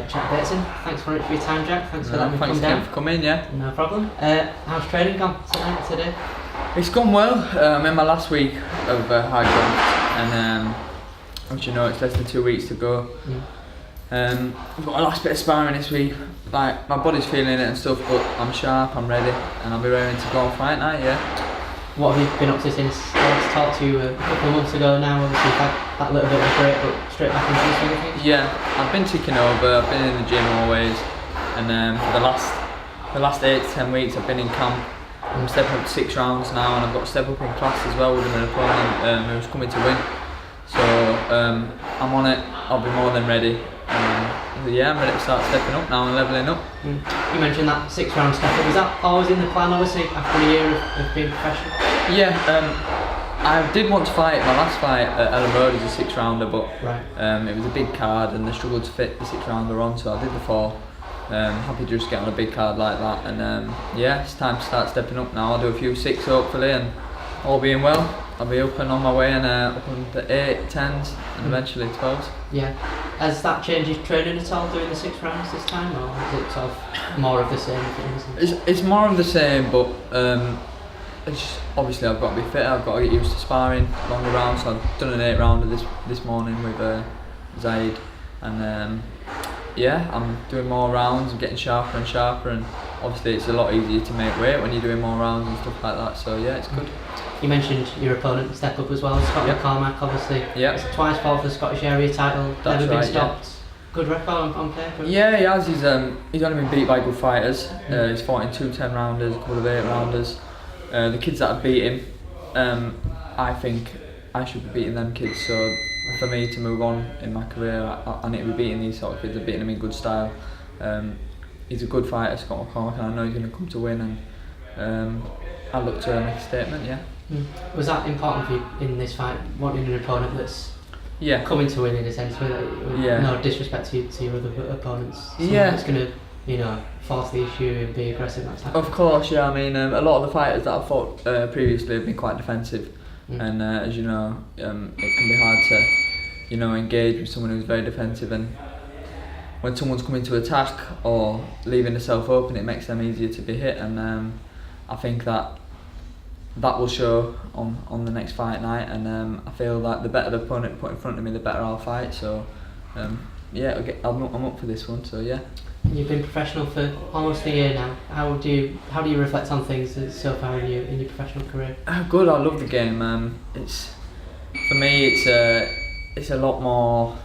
Jack Bateson. Thanks very much for your time, Jack. Thanks for letting me come down. Thanks for coming, yeah. No problem. How's training gone today? It's gone well. I'm in my last week of hard jump, and as you know, it's less than 2 weeks to go. I've got a last bit of sparring this week. Like, my body's feeling it and stuff, but I'm sharp, I'm ready, and I'll be ready to go on fight night, yeah. What have you been up to since I last talked to you a couple of months ago now? Obviously you've had that little bit of a break, but straight back into the swing of things? Yeah, I've been ticking over, I've been in the gym always, and for the last 8 to 10 weeks I've been in camp. I'm stepping up to 6 rounds now, and I've got to step up in class as well with an opponent who's coming to win. So I'm on it, I'll be more than ready. Yeah, I'm ready to start stepping up now and levelling up. You mentioned that 6 round step up. Was that always in the plan, obviously, after a year of being professional? Yeah, I did want to fight my last fight at Elland Road as a 6 rounder, but it was a big card and they struggled to fit the 6 rounder on, so I did the 4. Happy to just get on a big card like that, and yeah, it's time to start stepping up now. I'll do a few 6 hopefully, and all being well, I'll be up and on my way, and up on the 8, 10s, and eventually 12s. Yeah. Has that changed your training at all doing the 6 rounds this time, or is it sort of more of the same things? It's more of the same, but it's obviously I've got to be fitter, I've got to get used to sparring longer rounds, so I've done an 8 rounder this morning with Zaid, and yeah, I'm doing more rounds and getting sharper and sharper, and obviously it's a lot easier to make weight when you're doing more rounds and stuff like that, so yeah, it's good. You mentioned your opponent step up as well, Scott McCormack, obviously. Yeah. It's twice fought for the Scottish area title, never been stopped. Yeah. Good record on paper. Yeah, he has. He's only been beat by good fighters. He's fought in 2 10 rounders, a couple of 8 rounders. The kids that have beat him, I think I should be beating them kids. So for me to move on in my career, I need to be beating these sort of kids. I'm beating them in good style. He's a good fighter, Scott McCormack, and I know he's going to come to win. And I look to make a statement. Yeah. Was that important for you in this fight, wanting an opponent that's coming to win in a sense, with no disrespect to your other opponents? It's going to, force the issue and be aggressive. Of course, yeah. I mean, a lot of the fighters that I've fought previously have been quite defensive, and as you know, it can be hard to, engage with someone who's very defensive. And when someone's coming to attack or leaving themselves open, it makes them easier to be hit. And I think that will show on the next fight night, and I feel like the better the opponent put in front of me, the better I'll fight. So yeah, I'm up for this one. So yeah. You've been professional for almost a year now. How do you reflect on things so far in your professional career? Good. I love the game. For me, it's a lot more.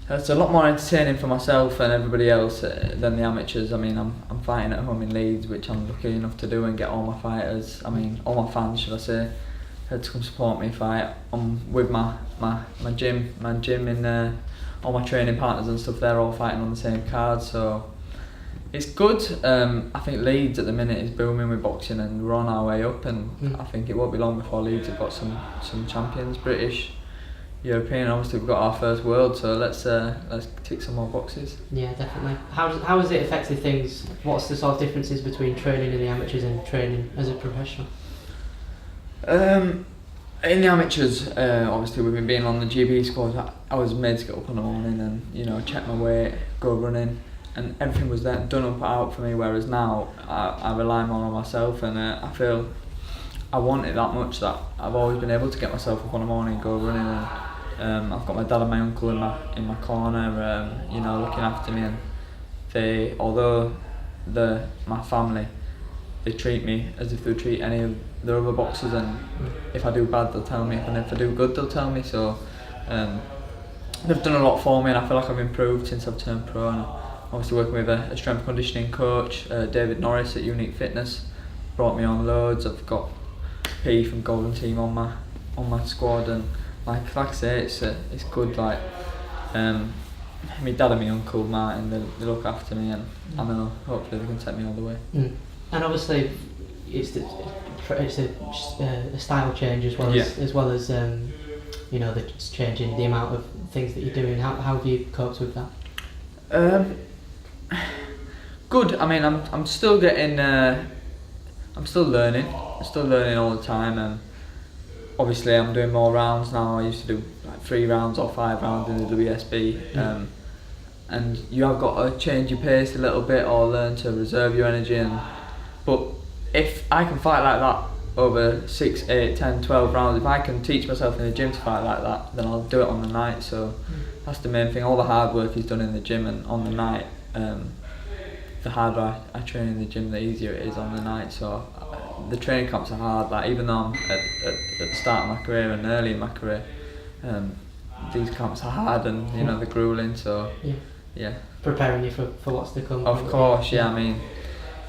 It's a lot more entertaining for myself and everybody else than the amateurs. I mean, I'm fighting at home in Leeds, which I'm lucky enough to do, and get all my fighters, all my fans, should I say, to come support me fight. I'm with my gym, and all my training partners and stuff. They're all fighting on the same card, so it's good. I think Leeds at the minute is booming with boxing, and we're on our way up. And I think it won't be long before Leeds have got some champions, British, European. Obviously we've got our first world, so let's tick some more boxes. Yeah, definitely. How has it affected things? What's the sort of differences between training in the amateurs and training as a professional? In the amateurs, obviously with me being on the GB squad, I was made to get up in the morning and check my weight, go running, and everything was then done up out for me. Whereas now I rely more on myself, and I feel I want it that much that I've always been able to get myself up in the morning, go running, and I've got my dad and my uncle in my corner, looking after me, and although my family, they treat me as if they treat any of the other boxers, and if I do bad they'll tell me, and if I do good they'll tell me. So they've done a lot for me, and I feel like I've improved since I've turned pro. And obviously working with a strength conditioning coach, David Norris at Unique Fitness, brought me on loads. I've got P from Golden Team on my squad, and like I say, it's good. Like my dad and my uncle Martin, they look after me, and I know hopefully they can take me all the way. And obviously it's a style change as well as the changing the amount of things that you're doing. How have you coped with that? Good. I mean, I'm still getting. I'm still learning. I'm still learning all the time, and obviously I'm doing more rounds now. I used to do like 3 rounds or 5 rounds in the WSB. and you have got to change your pace a little bit or learn to reserve your energy. But if I can fight like that over 6, 8, 10, 12 rounds, if I can teach myself in the gym to fight like that, then I'll do it on the night. So that's the main thing. All the hard work is done in the gym, and on the night, the harder I train in the gym, the easier it is on the night. So the training camps are hard. Like, even though I'm at the start of my career and early in my career, these camps are hard, and you know, they're grueling. So yeah, preparing you for what's to come. Of course, yeah. I mean,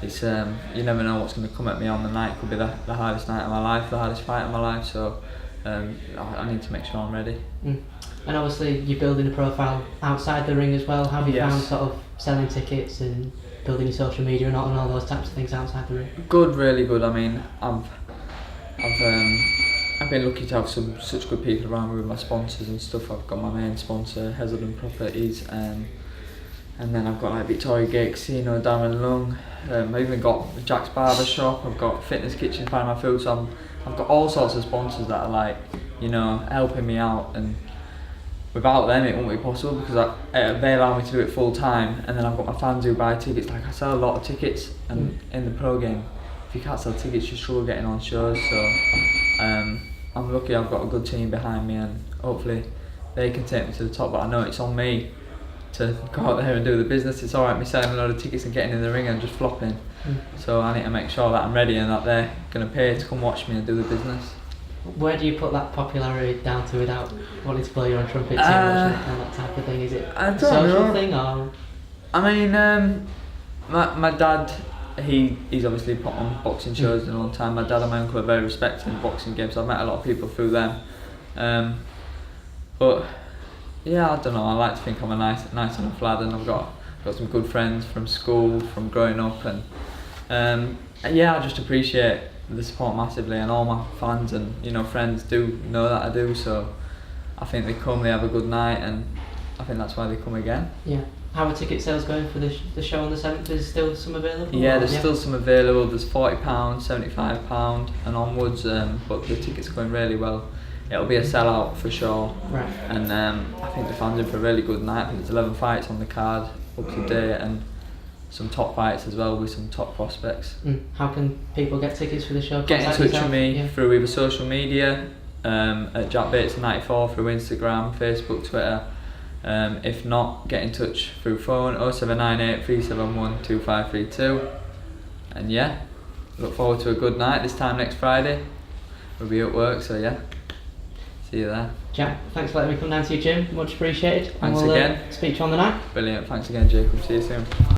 it's you never know what's going to come at me on the night. It could be the hardest night of my life, the hardest fight of my life. So I need to make sure I'm ready. And obviously you're building a profile outside the ring as well. How have you found sort of selling tickets and building your social media and all those types of things outside the ring? Good, really good. I mean, I've been lucky to have such good people around me with my sponsors and stuff. I've got my main sponsor, Heselden Properties, and then I've got like Victoria Gate Casino, Darren Lung. I've even got Jack's Barber Shop. I've got Fitness Kitchen, Find My Food. So I've got all sorts of sponsors that are like, you know, helping me out, and without them it wouldn't be possible, because they allow me to do it full time. And then I've got my fans who buy tickets. Like, I sell a lot of tickets, and in the pro game, if you can't sell tickets, you struggle getting on shows. So I'm lucky I've got a good team behind me, and hopefully they can take me to the top. But I know it's on me to go out there and do the business. It's alright me selling a lot of tickets and getting in the ring and just flopping. So I need to make sure that I'm ready and that they're going to pay to come watch me and do the business. Where do you put that popularity down to without wanting to blow your own trumpet too much and that type of thing? Is it a social thing, or? I mean, my dad, he's obviously put on boxing shows in a long time. My dad and my uncle are very respected in boxing games, so I've met a lot of people through them. But yeah, I don't know, I like to think I'm a nice enough lad, and I've got some good friends from school, from growing up, and yeah, I just appreciate the support massively, and all my fans and, you know, friends do know that I do. So I think they come, they have a good night, and I think that's why they come again. Yeah. How are ticket sales going for the show on the 7th? Is still some available? Yeah, there's still some available. There's £40, £75 and onwards, but the tickets are going really well. It'll be a sellout for sure. Right. And I think the fans are in for a really good night. I think there's 11 fights on the card up to date, and some top fights as well with some top prospects. How can people get tickets for the show? Get in touch with me through either social media, at Jack Bateson 94, through Instagram, Facebook, Twitter. If not, get in touch through phone 0798 371 2532. And yeah, look forward to a good night this time next Friday. We'll be at work, so yeah, see you there. Jack, thanks for letting me come down to your gym, much appreciated. Thanks again. Speak to you on the night. Brilliant, thanks again, Jacob, see you soon.